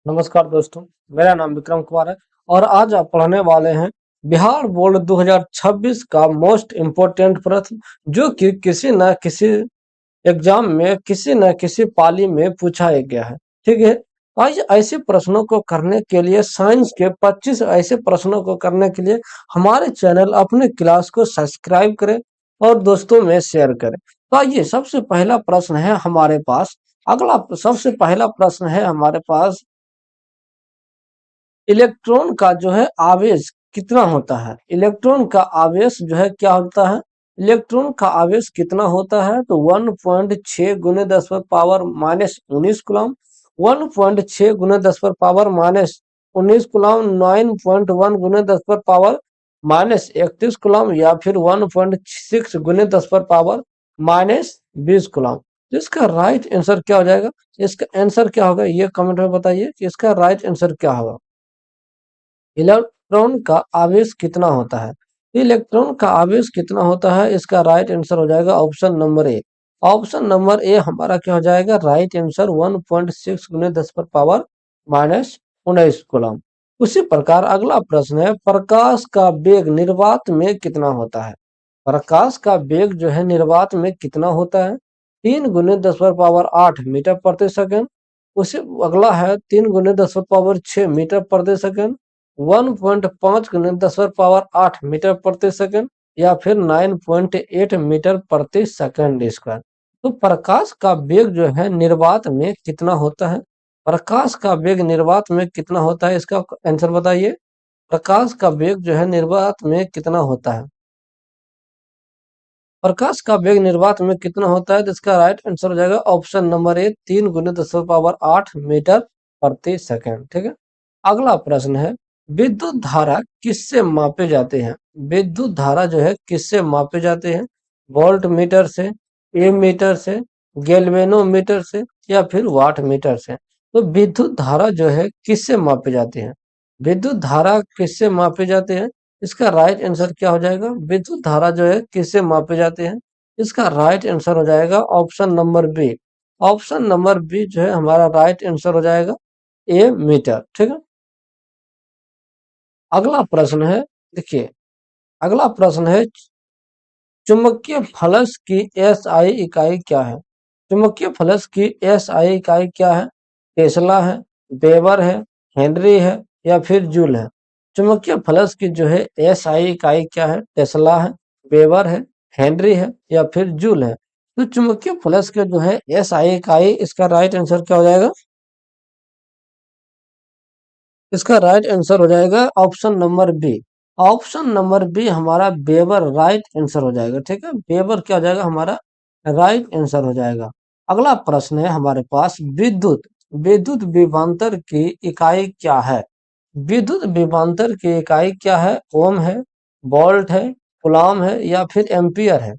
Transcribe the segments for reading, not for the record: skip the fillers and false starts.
नमस्कार दोस्तों, मेरा नाम विक्रम कुमार है और आज आप पढ़ने वाले हैं बिहार बोर्ड 2026 का मोस्ट इम्पोर्टेंट प्रश्न जो कि किसी न किसी एग्जाम में किसी न किसी पाली में पूछा ही गया है। ठीक है, आज ऐसे प्रश्नों को करने के लिए साइंस के 25 ऐसे प्रश्नों को करने के लिए हमारे चैनल अपने क्लास को सब्सक्राइब करें और दोस्तों में शेयर करें। तो आइए सबसे पहला प्रश्न है हमारे पास। अगला सबसे पहला प्रश्न है हमारे पास, इलेक्ट्रॉन का जो है आवेश कितना होता है? इलेक्ट्रॉन का आवेश जो है क्या होता है? इलेक्ट्रॉन का आवेश कितना होता है? तो 1.6 गुने 10 पर पावर माइनस 19 कूलम, 1.6 गुने 10 पर पावर माइनस 19 कूलम, 9.1 गुने 10 पर पावर माइनस 31 कूलम, या फिर 1.6 गुने 10 पर पावर माइनस 20 कूलम। तो इसका राइट आंसर क्या हो जाएगा? इसका आंसर क्या होगा ये कमेंट में बताइए कि इसका राइट आंसर क्या होगा। इलेक्ट्रॉन का आवेश कितना होता है? इलेक्ट्रॉन का आवेश कितना होता है, इसका राइट आंसर हो जाएगा option number A. Option number A हमारा क्या हो जाएगा? राइट आंसर 1.6 गुने 10 पर पावर माइनस 19 कूलम। उसी प्रकार अगला प्रश्न है, प्रकाश का वेग निर्वात में कितना होता है? प्रकाश का वेग जो है निर्वात में कितना होता है? 3 गुने 10 पर पावर 8 मीटर प्रति सेकंड। उसी अगला है 3 गुने 10 पर पावर 6 मीटर प्रति सेकंड, 1.5 गुने 10 पर पावर 8 मीटर प्रति सेकंड, या फिर 9.8 मीटर प्रति सेकंड स्क्वायर। तो प्रकाश का वेग जो है निर्वात में कितना होता है? प्रकाश का वेग निर्वात में कितना होता है, इसका आंसर बताइए। प्रकाश का वेग जो है निर्वात में कितना होता है? प्रकाश का वेग निर्वात में कितना होता है? तो इसका राइट आंसर हो जाएगा ऑप्शन नंबर ए, 3 गुने 10 पावर 8 मीटर प्रति सेकंड। ठीक है, अगला प्रश्न है, विद्युत धारा किससे मापे जाते हैं? विद्युत धारा जो है किससे मापे जाते हैं? वोल्ट मीटर से, एमीटर से, गैल्वेनोमीटर से, या फिर वाट मीटर से। तो विद्युत धारा जो है किससे मापे जाते हैं? विद्युत धारा किससे मापे जाते हैं? इसका राइट आंसर क्या हो जाएगा? विद्युत धारा जो है किससे मापे जाते हैं? इसका राइट आंसर हो जाएगा option number B. Option number B जो है हमारा राइट आंसर हो जाएगा ए मीटर। ठीक है, अगला प्रश्न है, देखिए अगला प्रश्न है, चुंबकीय फलक की एसआई इकाई क्या है? चुंबकीय फलक की एसआई इकाई क्या है? टेस्ला है, वेबर है, हेनरी है, या फिर जूल है। चुंबकीय फलक की जो है एसआई इकाई क्या है? टेस्ला है, वेबर है, हेनरी है, या फिर जूल है। तो चुंबकीय फलक के जो है एसआई इकाई, इसका राइट आंसर क्या हो जाएगा? इसका राइट आंसर हो जाएगा option number B. Option number B हमारा वेबर राइट आंसर हो जाएगा। ठीक है, वेबर क्या हो जाएगा? हमारा राइट आंसर हो जाएगा। अगला प्रश्न है हमारे पास, विद्युत विद्युत विभवांतर की इकाई क्या है? विद्युत विभवांतर की इकाई क्या है? ओम है, वोल्ट है, कूलम है, या फिर एम्पियर है।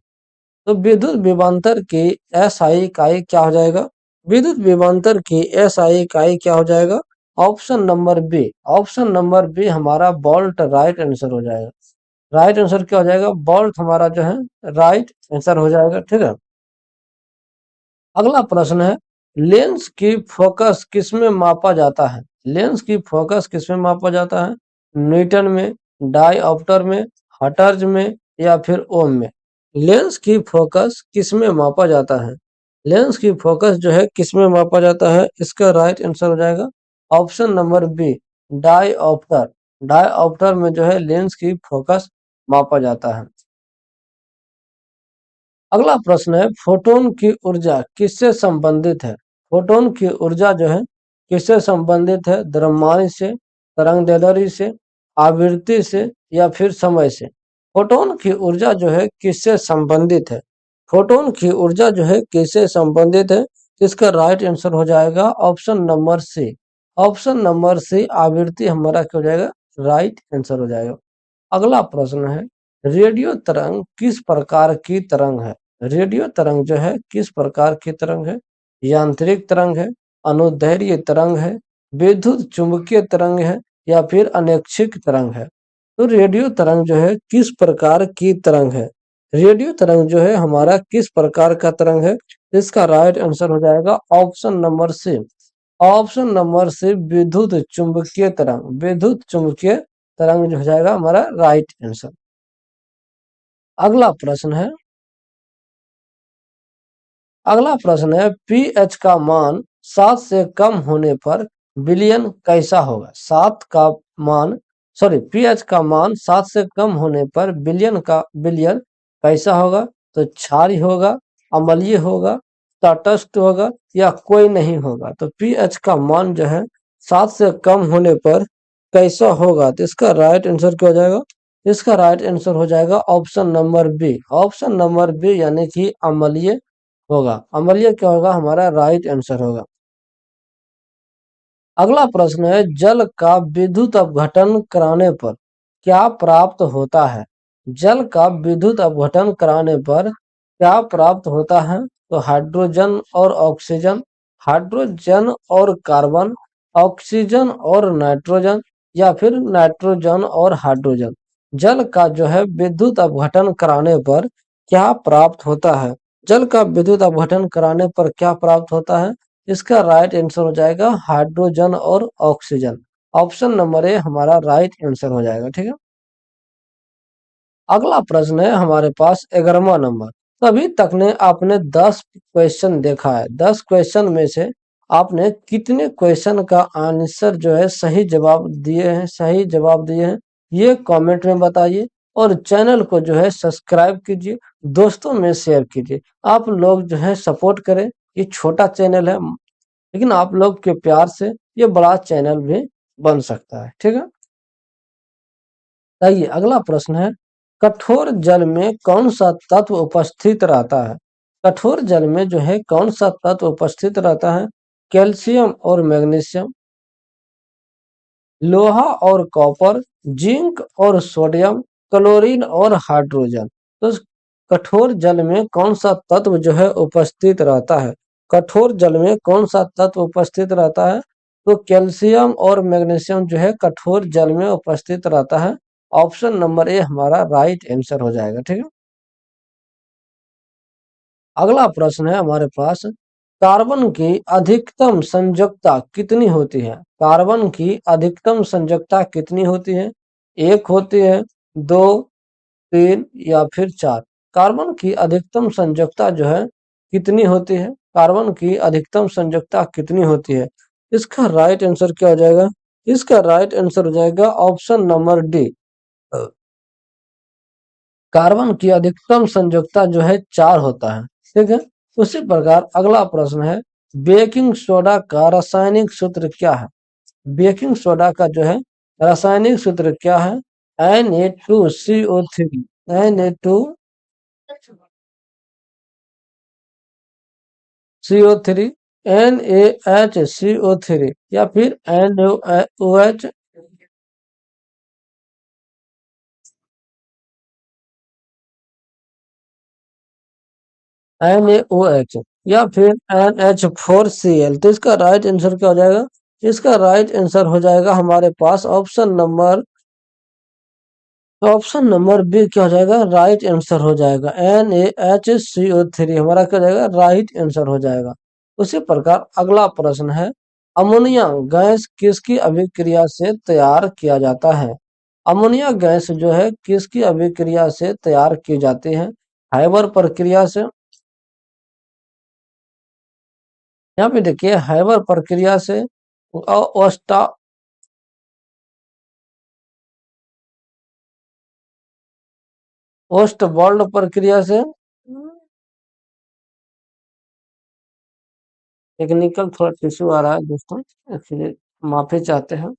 तो विद्युत विभवांतर की एसआई इकाई क्या हो जाएगा? विद्युत विभवांतर की एसआई इकाई क्या हो जाएगा? Option number B. Option number B हमारा वोल्ट राइट आंसर हो जाएगा। राइट आंसर क्या हो जाएगा? वोल्ट हमारा जो है राइट आंसर हो जाएगा। ठीक है, अगला प्रश्न है, लेंस की फोकस किसमें मापा जाता है? लेंस की फोकस किसमें मापा जाता है? न्यूटन में, डायऑप्टर में, हर्ट्ज में, या फिर ओम में। लेंस की फोकस किसमें मापा जाता है? लेंस की फोकस जो है किसमें मापा जाता है? इसका राइट आंसर हो जाएगा ऑप्शन नंबर बी, डायऑप्टर। डायऑप्टर में जो है लेंस की फोकस मापा जाता है। अगला प्रश्न है, फोटोन की ऊर्जा किससे संबंधित है? फोटोन की ऊर्जा जो है किससे संबंधित है? द्रव्यमान से, तरंगदैर्ध्य से, आवृत्ति से, या फिर समय से। फोटोन की ऊर्जा जो है किससे संबंधित है? फोटोन की ऊर्जा जो है किससे संबंधित है? इसका राइट आंसर हो जाएगा option number C. Option number C आवृत्ति हमारा क्या हो जाएगा? राइट आंसर हो जाएगा। अगला प्रश्न है, रेडियो तरंग किस प्रकार की तरंग है? रेडियो तरंग जो है किस प्रकार की तरंग है? यांत्रिक तरंग है, अनुदैर्ध्य तरंग है, विद्युत चुंबकीय तरंग है, या फिर अनैच्छिक तरंग है। तो रेडियो तरंग जो है किस प्रकार की तरंग है? रेडियो तरंग जो है हमारा किस प्रकार का तरंग है? इसका राइट आंसर हो जाएगा option number C. Option number C विद्युत चुंबकीय तरंग। विद्युत चुंबकीय तरंग जो हो जाएगा हमारा राइट आंसर। अगला प्रश्न है, अगला प्रश्न है पीएच का मान 7 से कम होने पर विलयन कैसा होगा? सात का मान सॉरी पीएच का मान 7 से कम होने पर विलयन कैसा होगा? तो क्षारीय होगा, अम्लीय होगा, तटस्थ होगा या कोई नहीं होगा। तो पीएच का मान जो है 7 से कम होने पर कैसा होगा? तो इसका राइट आंसर क्या हो जाएगा? इसका राइट आंसर हो जाएगा option number B. Option number B यानी कि अम्लीय होगा। अम्लीय क्या होगा? हमारा राइट आंसर होगा। अगला प्रश्न है जल का विद्युत अपघटन कराने पर क्या प्राप्त होता है? जल का विद्युत अपघटन कराने पर क्या प्राप्त होता है? तो हाइड्रोजन और ऑक्सीजन, हाइड्रोजन और कार्बन, ऑक्सीजन और नाइट्रोजन या फिर नाइट्रोजन और हाइड्रोजन। जल का जो है विद्युत अपघटन कराने पर क्या प्राप्त होता है? जल का विद्युत अपघटन कराने पर क्या प्राप्त होता है? इसका राइट आंसर हो जाएगा हाइड्रोजन और ऑक्सीजन। ऑप्शन नंबर ए हमारा राइट आंसर हो जाएगा। ठीक है। अगला प्रश्न है हमारे पास 11वां नंबर। तो अभी तक ने आपने 10 क्वेश्चन देखा है। 10 क्वेश्चन में से आपने कितने क्वेश्चन का आंसर जो है सही जवाब दिए हैं, सही जवाब दिए हैं, ये कमेंट में बताइए। और चैनल को जो है सब्सक्राइब कीजिए, दोस्तों में शेयर कीजिए। आप लोग जो है सपोर्ट करें। ये छोटा चैनल है, लेकिन आप लोग के प्यार से ये बड़ा चैनल भी बन सकता है। ठीक है। आइए अगला प्रश्न है, कठोर जल में कौन सा तत्व उपस्थित रहता है? कठोर जल में जो है कौन सा तत्व उपस्थित रहता है? कैल्शियम और मैग्नीशियम, लोहा और कॉपर, जिंक और सोडियम, क्लोरीन और हाइड्रोजन। तो कठोर जल में कौन सा तत्व जो है उपस्थित रहता है? कठोर जल में कौन सा तत्व उपस्थित रहता है? तो कैल्शियम और मैग्नीशियम जो है कठोर जल में उपस्थित रहता है। ऑप्शन नंबर ए हमारा राइट आंसर हो जाएगा। ठीक है। अगला प्रश्न है हमारे पास, कार्बन की अधिकतम संयोजकता कितनी होती है? कार्बन की अधिकतम संयोजकता कितनी होती है? एक होती है, दो, तीन या फिर चार? कार्बन की अधिकतम संयोजकता जो है कितनी होती है? कार्बन की अधिकतम संयोजकता कितनी होती है? इसका राइट आंसर क्या हो जाएगा? इसका राइट आंसर हो जाएगा ऑप्शन नंबर डी। कार्बन की अधिकतम संयोजकता जो है 4 होता है। ठीक है। उसी प्रकार अगला प्रश्न है, बेकिंग सोडा का रासायनिक सूत्र क्या है? बेकिंग सोडा का जो है रासायनिक सूत्र क्या है? Na2CO3, Na2CO3, NaHCO3 या फिर NaOH, NaOH या फिर NH4Cl। तो इसका राइट आंसर क्या हो जाएगा? इसका राइट आंसर हो जाएगा हमारे पास ऑप्शन नंबर बी। क्या हो जाएगा? राइट आंसर हो जाएगा NaHCO3 हमारा क्या हो जाएगा? राइट आंसर हो जाएगा। उसी प्रकार अगला प्रश्न है, अमोनिया गैस किसकी अभिक्रिया से तैयार किया जाता है? अमोनिया गैस जो है किसकी अभिक्रिया से तैयार की जाती है? हाइबर प्रक्रिया से, यहाँ पे देखिए हाइबर प्रक्रिया से, ओस्टा ओस्टवाल्ड प्रक्रिया से। टेक्निकल थोड़ा इशू आ रहा है दोस्तों, इसलिए माफी चाहते हैं।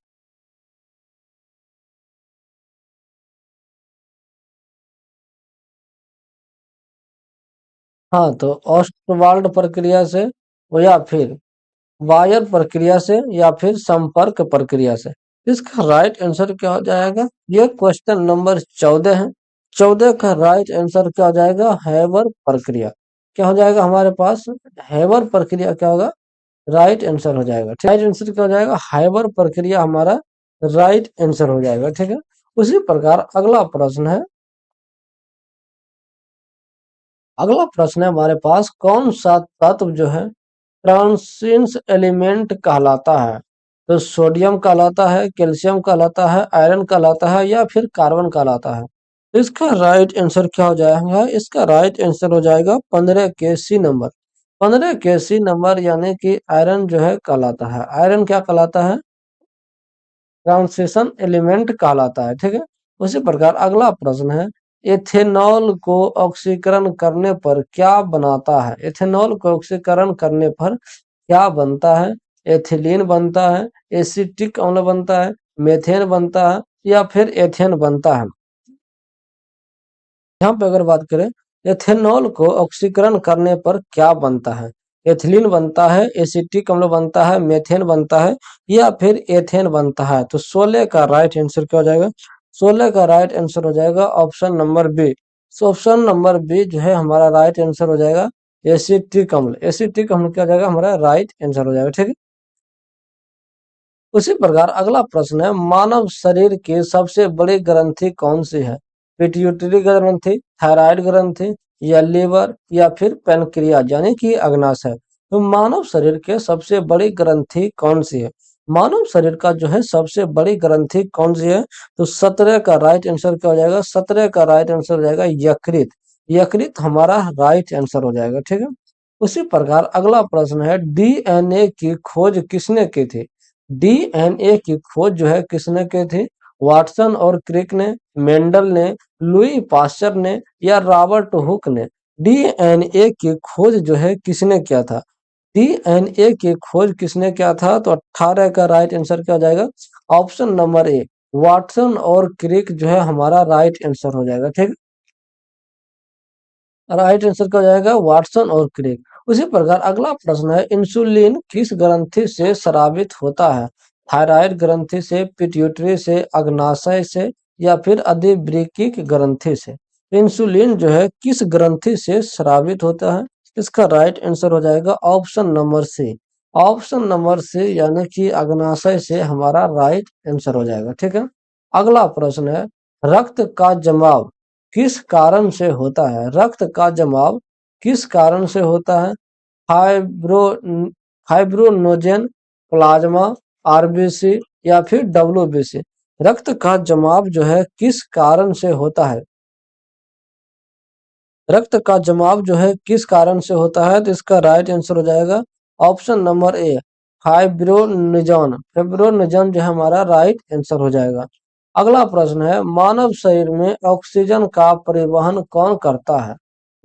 हाँ, तो ओस्टवाल्ड प्रक्रिया से या फिर वायर प्रक्रिया से या फिर संपर्क प्रक्रिया से। इसका राइट आंसर क्या हो जाएगा? ये क्वेश्चन नंबर 14 है। 14 का राइट आंसर क्या हो जाएगा? हैबर प्रक्रिया। क्या हो जाएगा हमारे पास? हैबर प्रक्रिया क्या होगा? राइट आंसर हो जाएगा। राइट आंसर क्या हो जाएगा? हाइबर प्रक्रिया हमारा राइट आंसर हो जाएगा। ठीक है। उसी प्रकार अगला प्रश्न है, अगला प्रश्न है हमारे पास, कौन सा तत्व जो है ट्रांसिएंस एलिमेंट कहलाता है? तो सोडियम कहलाता है, कैल्शियम कहलाता है, आयरन कहलाता है या फिर कार्बन कहलाता है? इसका राइट आंसर क्या हो जाएगा? इसका राइट आंसर हो जाएगा 15 के सी नंबर। 15 के सी नंबर यानी कि आयरन जो है कहलाता है। आयरन क्या कहलाता है? ट्रांसिशन एलिमेंट कहलाता है। ठीक है। उसी प्रकार अगला प्रश्न है, एथेनॉल को ऑक्सीकरण करने पर क्या बनता है? एथेनॉल को ऑक्सीकरण करने पर क्या बनता है? एथिलीन बनता है, एसिटिक अम्ल बनता है, मेथेन बनता है या फिर एथेन बनता है? यहाँ पे अगर बात करें, एथेनॉल को ऑक्सीकरण करने पर क्या बनता है? एथिलीन बनता है, एसिटिक अम्ल बनता है, मेथेन बनता है या फिर एथेन बनता है? तो 16 का राइट आंसर क्या हो जाएगा? 16 का राइट आंसर हो जाएगा option number B. Option number B जो है हमारा राइट आंसर हो जाएगा एसिटिक अम्ल। एसिटिक अम्ल क्या हो जाएगा? हमारा राइट आंसर हो जाएगा। ठीक है। उसी प्रकार अगला प्रश्न है, मानव शरीर की सबसे बड़ी ग्रंथि कौन सी है? पिट्यूटरी ग्रंथि, थायराइड ग्रंथि या लीवर या फिर पैनक्रियाज यानी कि अग्नाशय? तो मानव शरीर के सबसे बड़ी ग्रंथि कौन सी है? मानव शरीर का जो है सबसे बड़ी ग्रंथि कौन सी है? तो 17 का राइट आंसर क्या हो जाएगा? 17 का राइट आंसर हो जाएगा यकृत। यकृत हमारा राइट आंसर हो जाएगा। ठीक है। उसी प्रकार अगला प्रश्न है, डीएनए की खोज किसने की थी? डीएनए की खोज जो है किसने की थी? वाटसन और क्रिक ने, मेंडल ने, लुई पास्चर ने या रॉबर्ट हुक ने? डीएनए की खोज जो है किसने किया था? डीएनए की खोज किसने किया था? तो 18 का राइट आंसर क्या हो जाएगा? ऑप्शन नंबर ए, वाटसन और क्रिक जो है हमारा राइट आंसर हो जाएगा। ठीक। राइट आंसर क्या हो जाएगा? वाटसन और क्रिक। उसी प्रकार अगला प्रश्न है, इंसुलिन किस ग्रंथि से स्रावित होता है? थायराइड ग्रंथि से, पिट्यूटरी से, अग्नाशय से या फिर अधिवृक्क ग्रंथि से? इंसुलिन जो है किस ग्रंथि से स्रावित होता है? इसका राइट आंसर हो जाएगा option number C. Option number C यानी कि अग्नाशय से हमारा राइट आंसर हो जाएगा। ठीक है। अगला प्रश्न है, रक्त का जमाव किस कारण से होता है? रक्त का जमाव किस कारण से होता है? फाइब्रो फाइब्रोनोजेन, प्लाज्मा, आरबीसी या फिर डब्ल्यूबीसी? रक्त का जमाव जो है किस कारण से होता है? रक्त का जमाव जो है किस कारण से होता है? तो इसका राइट आंसर हो जाएगा ऑप्शन नंबर ए, फाइब्रोनिजन। फाइब्रोनिजन जो है हमारा राइट आंसर हो जाएगा। अगला प्रश्न है, मानव शरीर में ऑक्सीजन का परिवहन कौन करता है?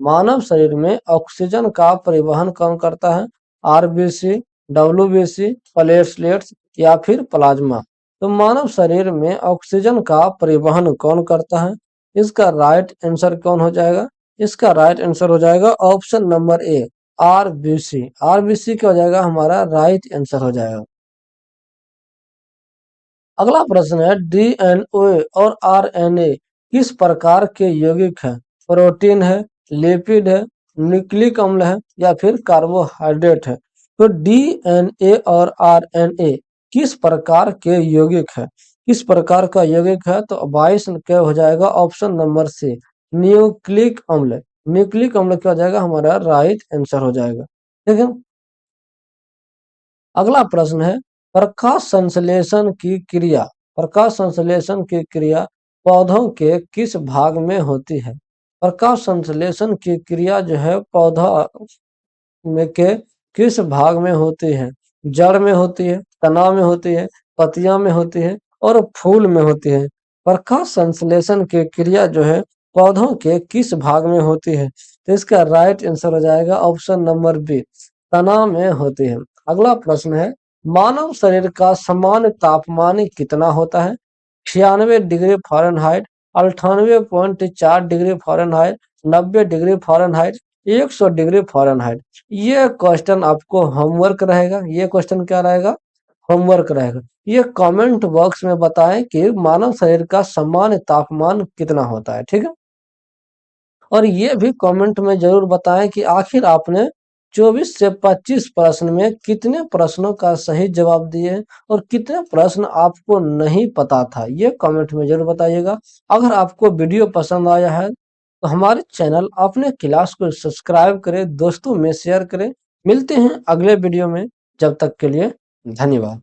मानव शरीर में ऑक्सीजन का परिवहन कौन करता है? आरबीसी, डब्ल्यूबीसी, प्लेटलेट्स या फिर प्लाज्मा? तो मानव शरीर में ऑक्सीजन का परिवहन कौन करता है? इसका राइट आंसर कौन हो जाएगा? इसका राइट आंसर हो जाएगा option number A, RBC. RBC क्या हो जाएगा? हमारा राइट आंसर हो जाएगा। अगला प्रश्न है, डीएनए और आरएनए किस प्रकार के यौगिक है? प्रोटीन है, लिपिड है, न्यूक्लिक अम्ल है या फिर कार्बोहाइड्रेट है? तो डीएनए और आरएनए किस प्रकार के यौगिक है? किस प्रकार का यौगिक है? तो 22 क्या हो जाएगा? ऑप्शन नंबर सी, न्यूक्लिक अम्ल। न्यूक्लिक अम्ल क्या हो जाएगा? हमारा राइट आंसर हो जाएगा। ठीक है। अगला प्रश्न है, प्रकाश संश्लेषण की क्रिया, प्रकाश संश्लेषण की क्रिया पौधों के किस भाग में होती है? प्रकाश संश्लेषण की क्रिया जो है पौधा में के किस भाग में होती है? जड़ में होती है, तना में होती है, पत्तियां में होती है और फूल में होती है? प्रकाश संश्लेषण की क्रिया जो है पौधों के किस भाग में होती है? तो इसका राइट आंसर हो जाएगा ऑप्शन नंबर बी, तना में होती है। अगला प्रश्न है, मानव शरीर का सामान्य तापमान कितना होता है? 96 degree Fahrenheit, 98.4 degree Fahrenheit, 90 degree Fahrenheit, 100 degree Fahrenheit? ये क्वेश्चन आपको होमवर्क रहेगा। ये क्वेश्चन क्या रहेगा? होमवर्क रहेगा। ये कमेंट बॉक्स में बताएं कि मानव शरीर का सामान्य तापमान कितना होता है। ठीक है। और ये भी कमेंट में जरूर बताएं कि आखिर आपने 24 से 25 प्रश्न में कितने प्रश्नों का सही जवाब दिए और कितने प्रश्न आपको नहीं पता था। ये कमेंट में जरूर बताइएगा। अगर आपको वीडियो पसंद आया है तो हमारे चैनल अपने क्लास को सब्सक्राइब करें, दोस्तों में शेयर करें। मिलते हैं अगले वीडियो में, जब तक के लिए धन्यवाद।